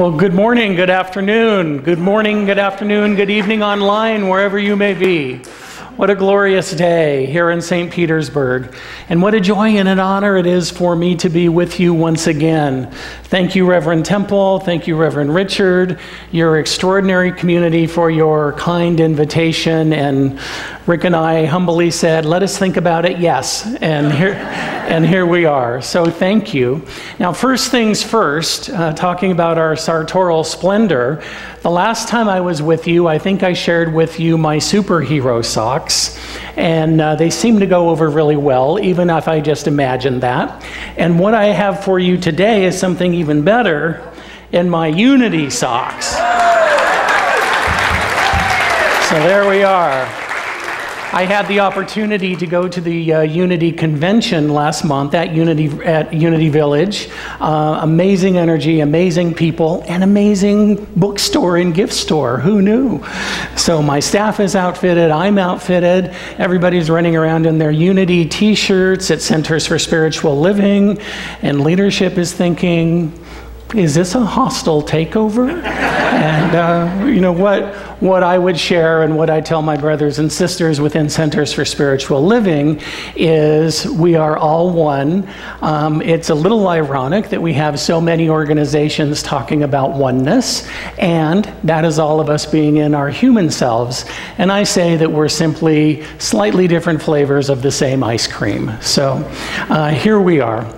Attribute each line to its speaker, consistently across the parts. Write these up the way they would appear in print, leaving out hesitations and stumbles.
Speaker 1: Well, good morning, good afternoon, good morning, good afternoon, good evening online, wherever you may be. What a glorious day here in St. Petersburg. And what a joy and an honor it is for me to be with you once again. Thank you, Reverend Temple. Thank you, Reverend Richard, your extraordinary community for your kind invitation. And Rick and I humbly said, let us think about it, yes. And here we are. So thank you. Now, first things first, talking about our sartorial splendor, the last time I was with you, I think I shared with you my superhero socks, and they seem to go over really well, even if I just imagined that. And what I have for you today is something even better in my Unity socks. So there we are. I had the opportunity to go to the Unity convention last month at Unity Village. Amazing energy, amazing people, and amazing bookstore and gift store. Who knew? So my staff is outfitted, I'm outfitted. Everybody's running around in their Unity t-shirts at Centers for Spiritual Living, and leadership is thinking, is this a hostile takeover? And you know what I would share and what I tell my brothers and sisters within Centers for Spiritual Living is we are all one. It's a little ironic that we have so many organizations talking about oneness, and that is all of us being in our human selves. And I say that we're simply slightly different flavors of the same ice cream. So here we are.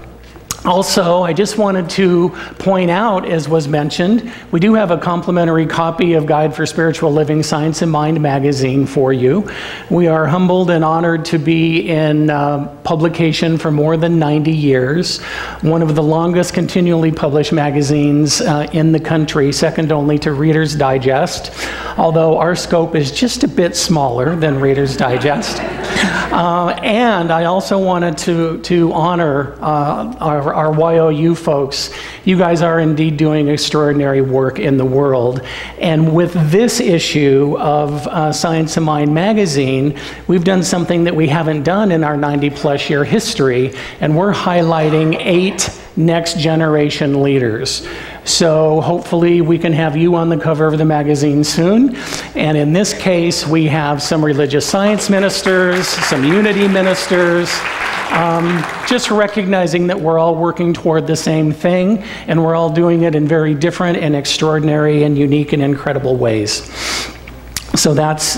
Speaker 1: Also, I just wanted to point out, as was mentioned, we do have a complimentary copy of Guide for Spiritual Living, Science and Mind magazine for you. We are humbled and honored to be in publication for more than 90 years, one of the longest continually published magazines in the country, second only to Reader's Digest, although our scope is just a bit smaller than Reader's Digest. And I also wanted to honor our YOU folks. You guys are indeed doing extraordinary work in the world. And with this issue of Science and Mind magazine, we've done something that we haven't done in our 90-plus year history, and we're highlighting 8 next generation leaders. So hopefully we can have you on the cover of the magazine soon. And in this case, we have some religious science ministers, some unity ministers, just recognizing that we're all working toward the same thing, and we're all doing it in very different and extraordinary and unique and incredible ways. So that's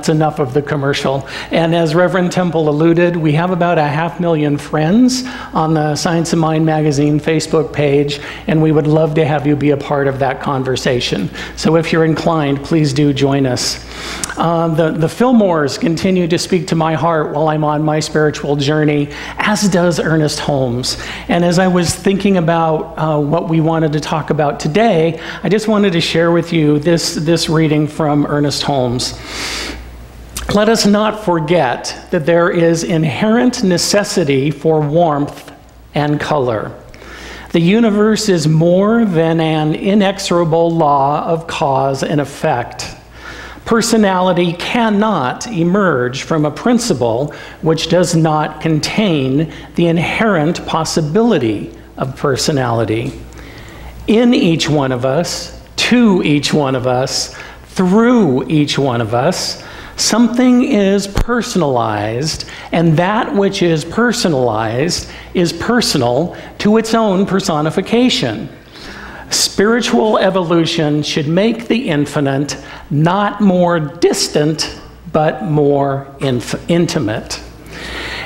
Speaker 1: enough of the commercial. And as Reverend Temple alluded, we have about 500,000 friends on the Science and Mind magazine Facebook page, and we would love to have you be a part of that conversation. So if you're inclined, please do join us. The Fillmores continue to speak to my heart while I'm on my spiritual journey, as does Ernest Holmes. And as I was thinking about what we wanted to talk about today, I just wanted to share with you this reading from Ernest Holmes. Let us not forget that there is inherent necessity for warmth and color. The universe is more than an inexorable law of cause and effect. Personality cannot emerge from a principle which does not contain the inherent possibility of personality. In each one of us, to each one of us, through each one of us, something is personalized, and that which is personalized is personal to its own personification. Spiritual evolution should make the infinite not more distant, but more intimate.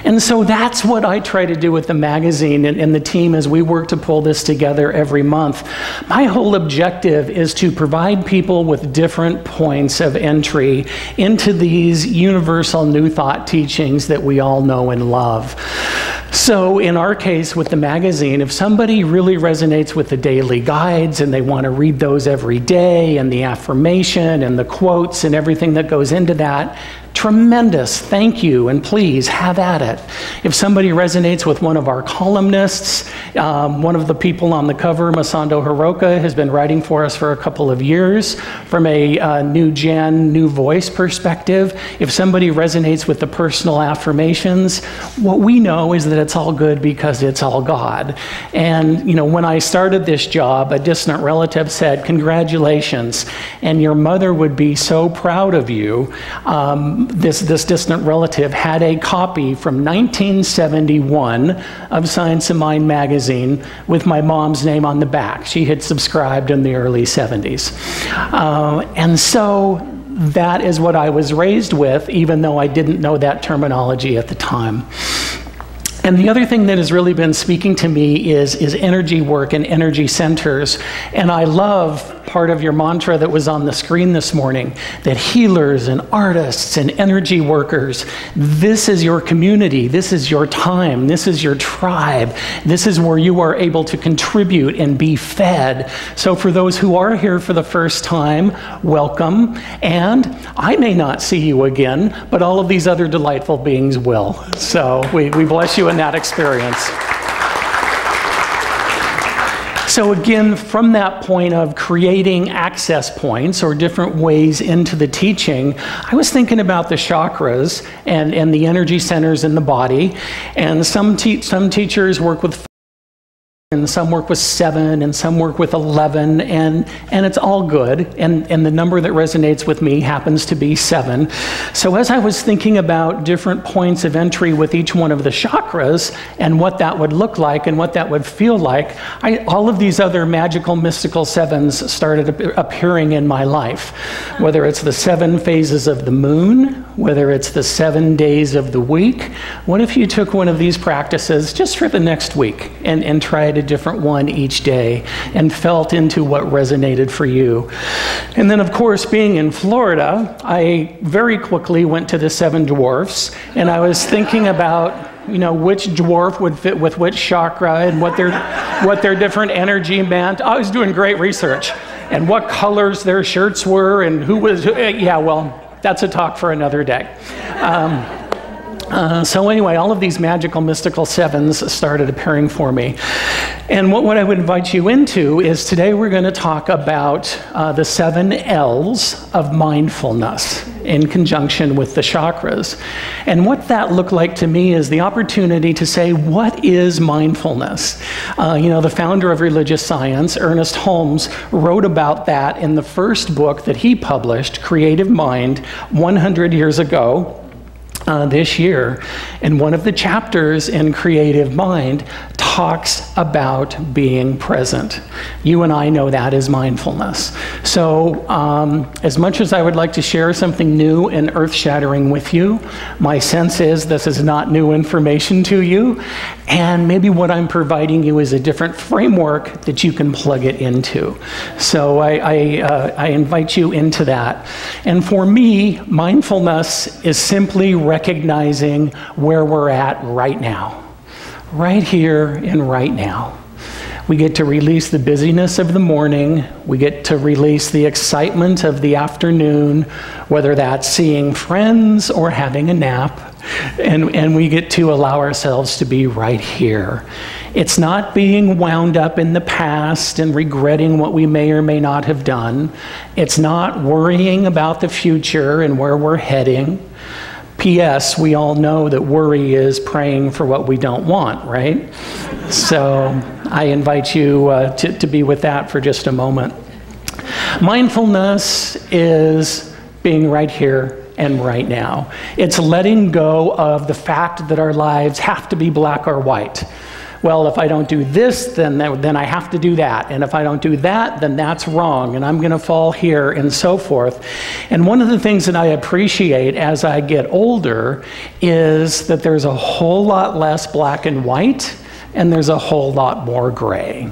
Speaker 1: And so that's what I try to do with the magazine and the team as we work to pull this together every month. My whole objective is to provide people with different points of entry into these universal New Thought teachings that we all know and love. So in our case with the magazine, if somebody really resonates with the daily guides and they want to read those every day and the affirmation and the quotes and everything that goes into that, tremendous. Thank you, and please have at it. If somebody resonates with one of our columnists, one of the people on the cover, Masando Hiroka, has been writing for us for a couple of years from a new gen, new voice perspective. If somebody resonates with the personal affirmations, what we know is that it's all good because it's all God. And when I started this job, a distant relative said, "Congratulations, and your mother would be so proud of you." This distant relative had a copy from 1971 of Science and Mind magazine with my mom's name on the back. She had subscribed in the early 70s. And so that is what I was raised with, even though I didn't know that terminology at the time. And the other thing that has really been speaking to me is energy work and energy centers. And I love part of your mantra that was on the screen this morning, that healers and artists and energy workers, this is your community, this is your time, this is your tribe, this is where you are able to contribute and be fed. So for those who are here for the first time, welcome. And I may not see you again, but all of these other delightful beings will. So we bless you in that experience. So again, from that point of creating access points or different ways into the teaching, I was thinking about the chakras and the energy centers in the body. And some teachers work with 4, and some work with 7, and some work with 11, and it's all good. And the number that resonates with me happens to be 7. So as I was thinking about different points of entry with each one of the chakras and what that would look like and what that would feel like, all of these other magical, mystical 7s started appearing in my life. Whether it's the 7 phases of the moon, whether it's the 7 days of the week. What if you took one of these practices just for the next week and tried a different one each day and felt into what resonated for you? And then, of course, being in Florida, I very quickly went to the 7 dwarfs, and I was thinking about which dwarf would fit with which chakra and what their different energy meant. I was doing great research, and what colors their shirts were, and who was, well, that's a talk for another day. So anyway, all of these magical, mystical 7s started appearing for me. And what I would invite you into is today we're going to talk about the 7 L's of mindfulness in conjunction with the chakras. And what that looked like to me is the opportunity to say, what is mindfulness? The founder of religious science, Ernest Holmes, wrote about that in the first book that he published, Creative Mind, 100 years ago. This year, and one of the chapters in Creative Mind talks about being present. You and I know that is mindfulness. So as much as I would like to share something new and earth-shattering with you, my sense is this is not new information to you, and maybe what I'm providing you is a different framework that you can plug it into. So I invite you into that. And for me, mindfulness is simply recognizing where we're at right now. Right here and right now. We get to release the busyness of the morning. We get to release the excitement of the afternoon, whether that's seeing friends or having a nap. And we get to allow ourselves to be right here. It's not being wound up in the past and regretting what we may or may not have done. It's not worrying about the future and where we're heading. P.S. We all know that worry is praying for what we don't want, right? So I invite you to be with that for just a moment. Mindfulness is being right here and right now. It's letting go of the fact that our lives have to be black or white. Well, if I don't do this, then I have to do that. And if I don't do that, then that's wrong. And I'm going to fall here and so forth. And one of the things that I appreciate as I get older is that there's a whole lot less black and white, and there's a whole lot more gray.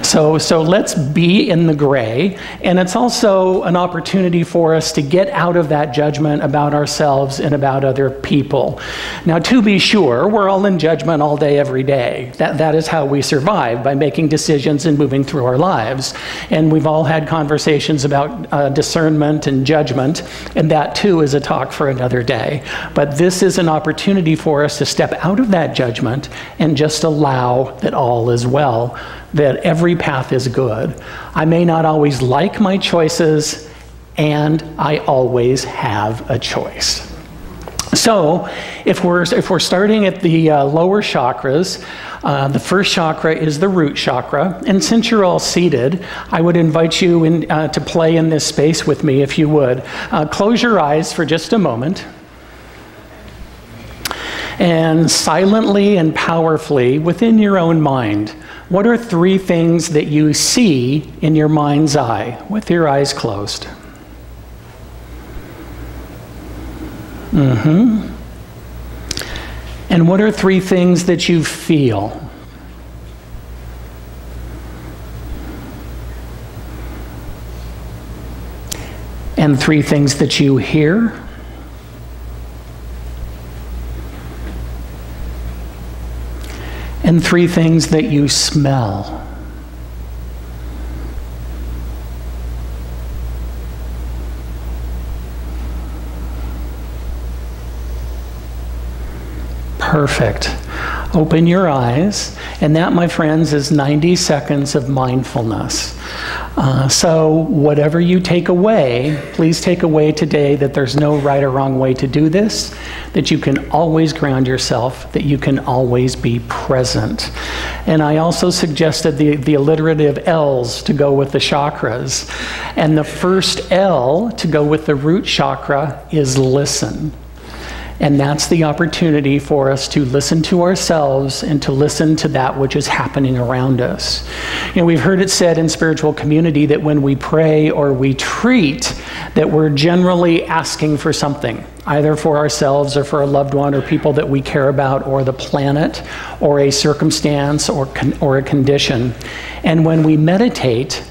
Speaker 1: So let's be in the gray, and it's also an opportunity for us to get out of that judgment about ourselves and about other people. Now, to be sure, we're all in judgment all day, every day. That is how we survive, by making decisions and moving through our lives. And we've all had conversations about discernment and judgment, and that too is a talk for another day. But this is an opportunity for us to step out of that judgment and just allow that all is well, that every path is good. I may not always like my choices, and I always have a choice. So if we're starting at the lower chakras, the first chakra is the root chakra. And since you're all seated, I would invite you to play in this space with me, if you would. Close your eyes for just a moment. And silently and powerfully, within your own mind, what are 3 things that you see in your mind's eye with your eyes closed? And what are 3 things that you feel? And 3 things that you hear? And 3 things that you smell. Perfect. Open your eyes, and that, my friends, is 90 seconds of mindfulness. So whatever you take away, please take away today that there's no right or wrong way to do this, that you can always ground yourself, that you can always be present. And I also suggested the alliterative L's to go with the chakras. And the first L to go with the root chakra is listen. And that's the opportunity for us to listen to ourselves and to listen to that which is happening around us. You know, we've heard it said in spiritual community that when we pray or we treat, that we're generally asking for something, either for ourselves or for a loved one or people that we care about, or the planet, or a circumstance, or a condition. And when we meditate,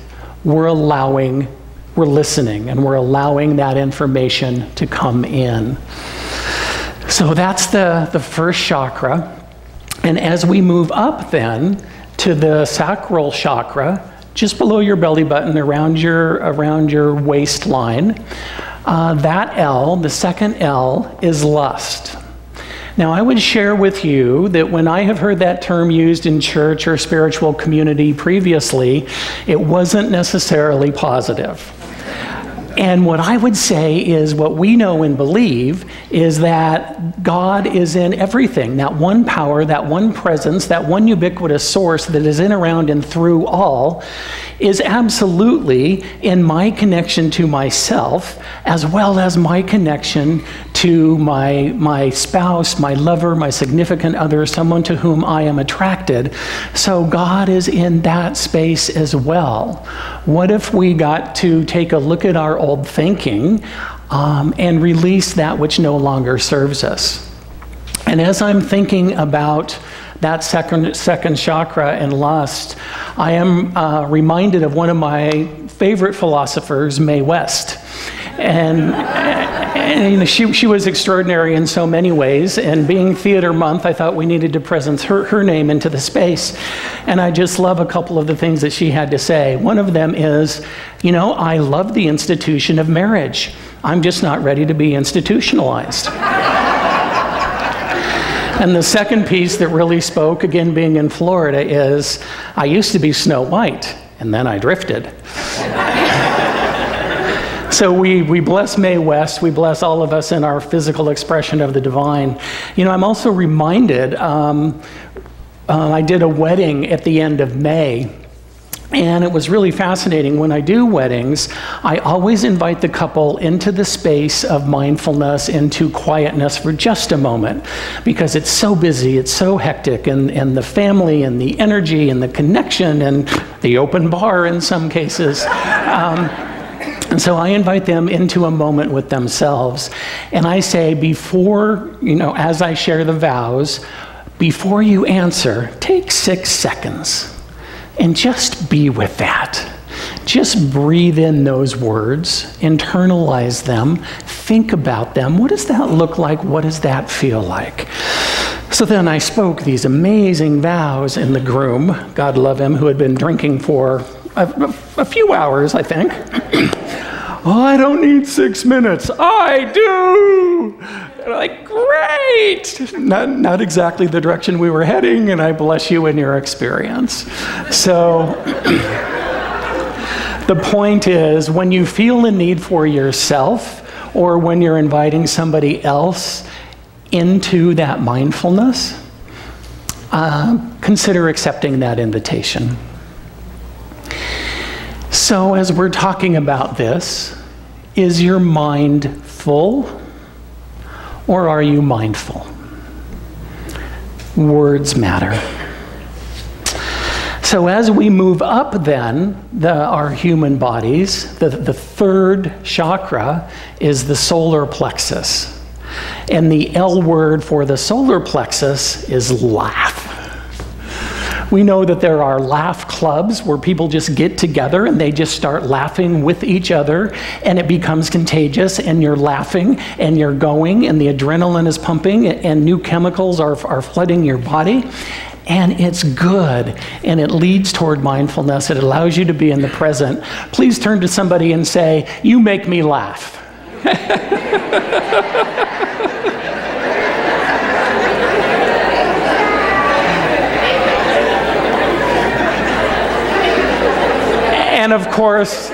Speaker 1: we're listening, and we're allowing that information to come in. So that's the first chakra. And as we move up then to the sacral chakra, just below your belly button, around your waistline, that L, the second L, is lust. Now, I would share with you that when I have heard that term used in church or spiritual community previously, it wasn't necessarily positive. And what I would say is, what we know and believe is that God is in everything. That one power, that one presence, that one ubiquitous source that is in, around, and through all is absolutely in my connection to myself, as well as my connection to my spouse, my lover, my significant other, someone to whom I am attracted. So God is in that space as well. What if we got to take a look at our old thinking and release that which no longer serves us? And as I'm thinking about that second chakra and lust, I am reminded of one of my favorite philosophers, Mae West. And you know, she was extraordinary in so many ways, and being Theater Month, I thought we needed to present her name into the space. And I just love a couple of the things that she had to say. One of them is, you know, I love the institution of marriage. I'm just not ready to be institutionalized. And the second piece that really spoke, again being in Florida, is I used to be Snow White, and then I drifted. So we bless Mae West, we bless all of us in our physical expression of the divine. You know, I'm also reminded, I did a wedding at the end of May, and it was really fascinating. When I do weddings, I always invite the couple into the space of mindfulness, into quietness for just a moment, because it's so busy, it's so hectic, and the family and the energy and the connection and the open bar in some cases. And so I invite them into a moment with themselves. And I say, before, you know, as I share the vows, before you answer, take 6 seconds And just be with that. Just breathe in those words, internalize them, think about them. What does that look like? What does that feel like? So then I spoke these amazing vows in the groom, God love him, who had been drinking for a few hours, I think. Oh, I don't need 6 minutes. I do. And I'm like, great. Not exactly the direction we were heading, and I bless you in your experience. So the point is, when you feel a need for yourself, or when you're inviting somebody else into that mindfulness, consider accepting that invitation. So as we're talking about this, is your mind full or are you mindful? Words matter. So as we move up then, our human bodies, the third chakra is the solar plexus. And the L word for the solar plexus is laugh. We know that there are laugh clubs where people just get together and they just start laughing with each other, and it becomes contagious, and you're laughing and you're going, and the adrenaline is pumping and new chemicals are flooding your body. And it's good, and it leads toward mindfulness. It allows you to be in the present. Please turn to somebody and say, "You make me laugh." And of course,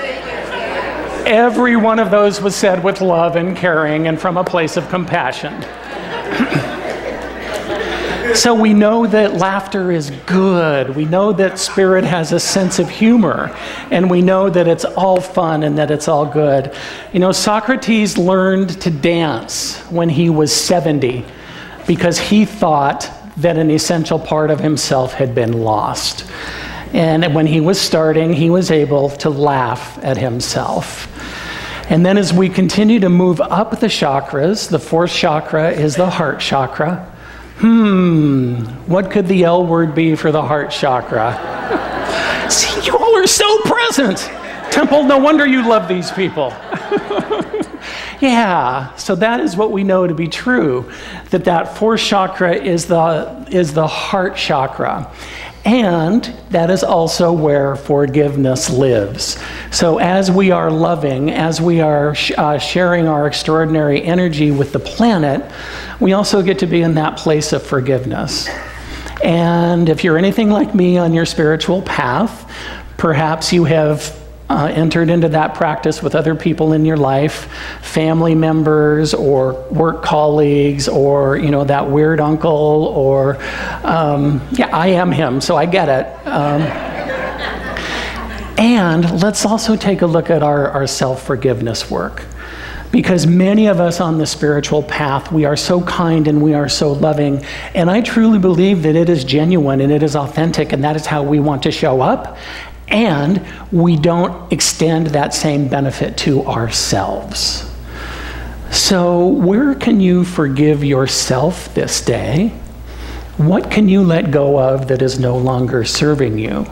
Speaker 1: every one of those was said with love and caring and from a place of compassion. So we know that laughter is good. We know that spirit has a sense of humor, and we know that it's all fun and that it's all good. You know, Socrates learned to dance when he was 70 because he thought that an essential part of himself had been lost. And when he was starting, he was able to laugh at himself. And then as we continue to move up the chakras, the fourth chakra is the heart chakra. What could the L word be for the heart chakra? See, you all are so present. Temple, no wonder you love these people. Yeah, so that is what we know to be true, that fourth chakra is the heart chakra. And that is also where forgiveness lives. So as we are loving, as we are sharing our extraordinary energy with the planet, we also get to be in that place of forgiveness. And if you're anything like me on your spiritual path, perhaps you have entered into that practice with other people in your life, family members or work colleagues, or that weird uncle, or yeah, I am him, so I get it. And let's also take a look at our self-forgiveness work, because many of us on the spiritual path, we are so kind and we are so loving, and I truly believe that it is genuine and it is authentic, and that is how we want to show up. And we don't extend that same benefit to ourselves. So where can you forgive yourself this day? What can you let go of that is no longer serving you?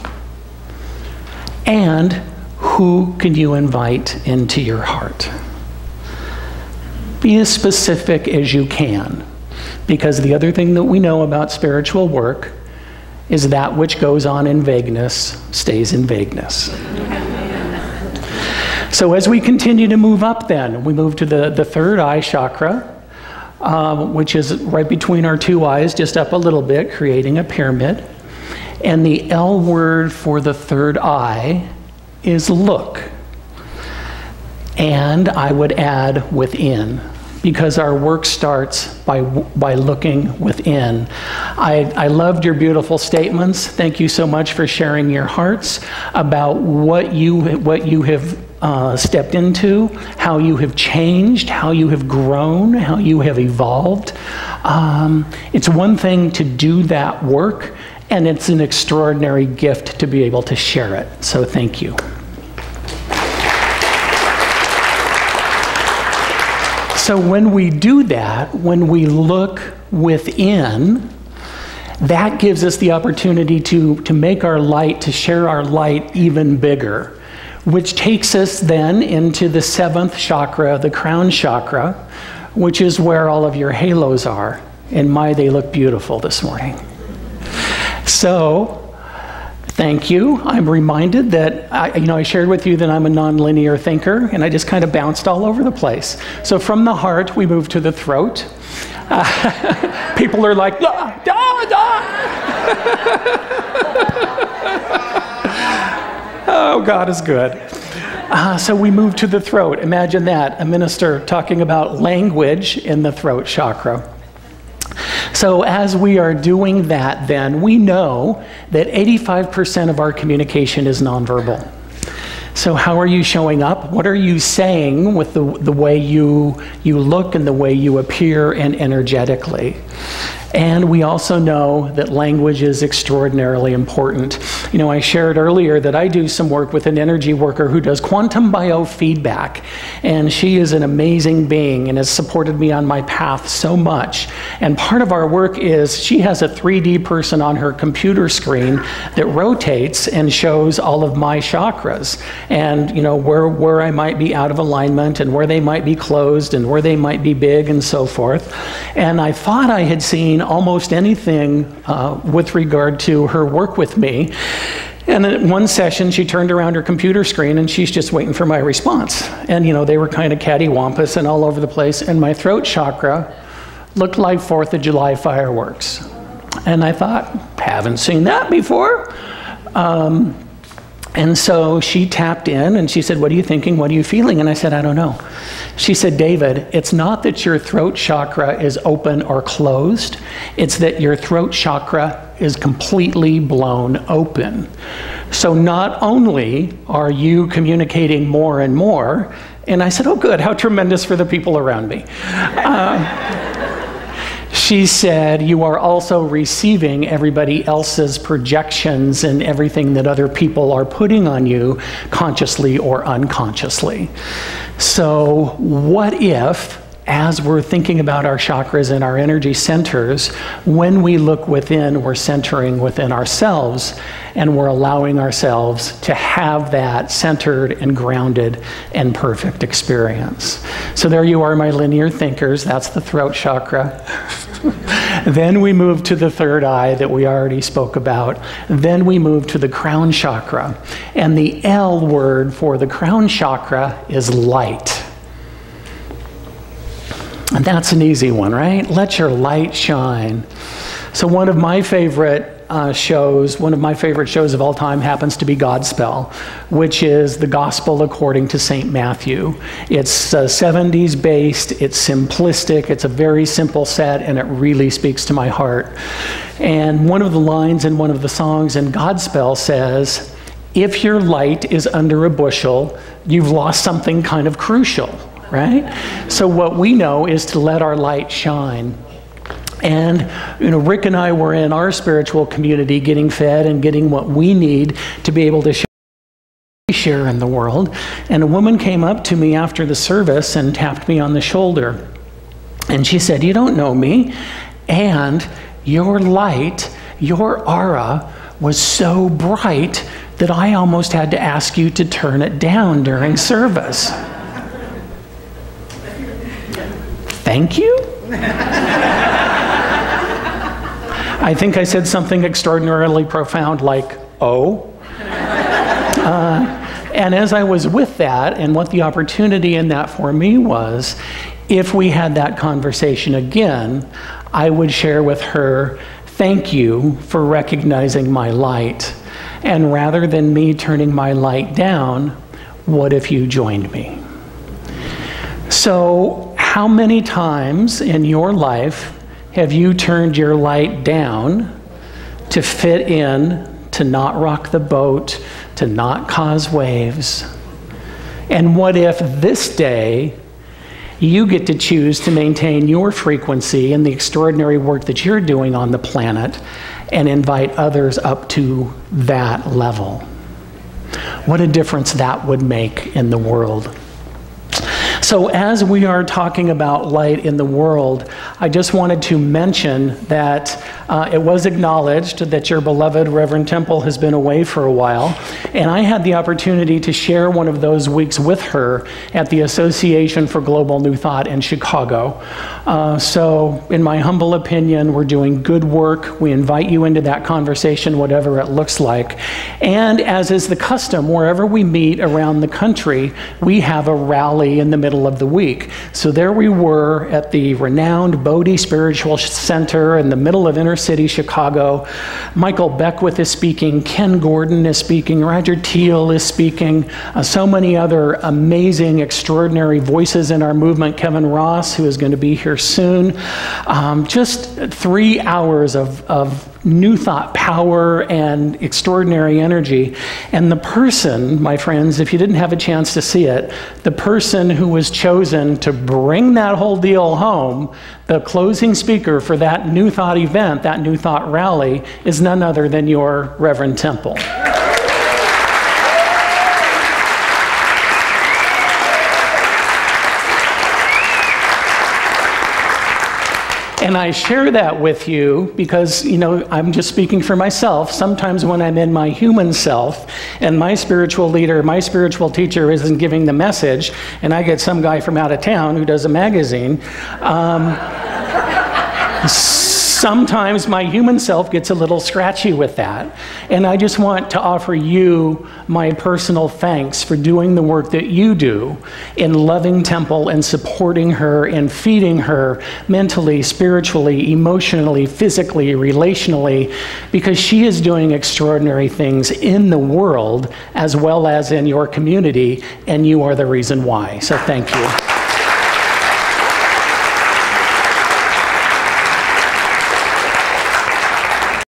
Speaker 1: And who can you invite into your heart? Be as specific as you can, because the other thing that we know about spiritual work is that which goes on in vagueness stays in vagueness. So as we continue to move up then, we move to the third eye chakra, which is right between our two eyes, just up a little bit, creating a pyramid. And the L word for the third eye is look. And I would add within, because our work starts by looking within. I loved your beautiful statements. Thank you so much for sharing your hearts about what you have stepped into, how you have changed, how you have grown, how you have evolved. It's one thing to do that work, and it's an extraordinary gift to be able to share it. So thank you. So when we do that, when we look within, that gives us the opportunity to make our light, to share our light even bigger, which takes us then into the 7th chakra, the crown chakra, which is where all of your halos are. And my, they look beautiful this morning. So, thank you. I'm reminded that, I shared with you that I'm a nonlinear thinker, and I just kind of bounced all over the place. So from the heart, we move to the throat. People are like, da, da, da. Oh, God is good. So we move to the throat. Imagine that, a minister talking about language in the throat chakra. So as we are doing that, then, we know that 85% of our communication is nonverbal. So how are you showing up? What are you saying with the way you look and the way you appear and energetically? And we also know that language is extraordinarily important. I shared earlier that I do some work with an energy worker who does quantum biofeedback. And she is an amazing being and has supported me on my path so much. And part of our work is she has a 3D person on her computer screen that rotates and shows all of my chakras. And where I might be out of alignment and where they might be closed and where they might be big and so forth. And I thought I had seen almost anything with regard to her work with me. And then at one session, she turned around her computer screen and she's just waiting for my response. And they were kind of cattywampus and all over the place. And my throat chakra looked like 4th of July fireworks. And I thought, haven't seen that before. And so she tapped in and she said, what are you thinking? What are you feeling? And I said, I don't know. She said, David, it's not that your throat chakra is open or closed. It's that your throat chakra is completely blown open. So not only are you communicating more and more, and I said, oh good, how tremendous for the people around me. She said, you are also receiving everybody else's projections and everything that other people are putting on you, consciously or unconsciously. So what if, as we're thinking about our chakras and our energy centers, when we look within, we're centering within ourselves, and we're allowing ourselves to have that centered and grounded and perfect experience. So there you are, my linear thinkers. That's the throat chakra. Then we move to the third eye that we already spoke about. Then we move to the crown chakra. And the L word for the crown chakra is light. And that's an easy one, right? Let your light shine. So one of my favorite shows of all time happens to be Godspell, which is the gospel according to St. Matthew. It's 70s based, it's simplistic, it's a very simple set, and it really speaks to my heart. And one of the lines in one of the songs in Godspell says, if your light is under a bushel, you've lost something kind of crucial, right? So what we know is to let our light shine. And Rick and I were in our spiritual community getting fed and getting what we need to be able to share in the world. And a woman came up to me after the service and tapped me on the shoulder. And she said, you don't know me. And your light, your aura was so bright that I almost had to ask you to turn it down during service. Thank you? I think I said something extraordinarily profound like, oh. And as I was with that, and what the opportunity in that for me was, if we had that conversation again, I would share with her, thank you for recognizing my light. And rather than me turning my light down, what if you joined me? So how many times in your life have you turned your light down to fit in, to not rock the boat, to not cause waves? And what if this day you get to choose to maintain your frequency and the extraordinary work that you're doing on the planet and invite others up to that level? What a difference that would make in the world. So as we are talking about light in the world, I just wanted to mention that it was acknowledged that your beloved Reverend Temple has been away for a while, and I had the opportunity to share one of those weeks with her at the Association for Global New Thought in Chicago. So in my humble opinion, we're doing good work. We invite you into that conversation, whatever it looks like. And as is the custom, wherever we meet around the country, we have a rally in the middle of the week. So there we were at the renowned Bodhi Spiritual Center in the middle of inner city Chicago. Michael Beckwith is speaking, Ken Gordon is speaking, Roger Teal is speaking, so many other amazing, extraordinary voices in our movement, Kevin Ross, who is going to be here soon. Just 3 hours of new thought power and extraordinary energy. And the person, my friends, if you didn't have a chance to see it, the person who was chosen to bring that whole deal home, the closing speaker for that New Thought event, that New Thought rally, is none other than your Reverend Temple. And I share that with you because, you know, I'm just speaking for myself. Sometimes when I'm in my human self and my spiritual leader, my spiritual teacher isn't giving the message, and I get some guy from out of town who does a magazine, sometimes my human self gets a little scratchy with that. And I just want to offer you my personal thanks for doing the work that you do in loving Temple and supporting her and feeding her mentally, spiritually, emotionally, physically, relationally, because she is doing extraordinary things in the world as well as in your community, and you are the reason why. So thank you.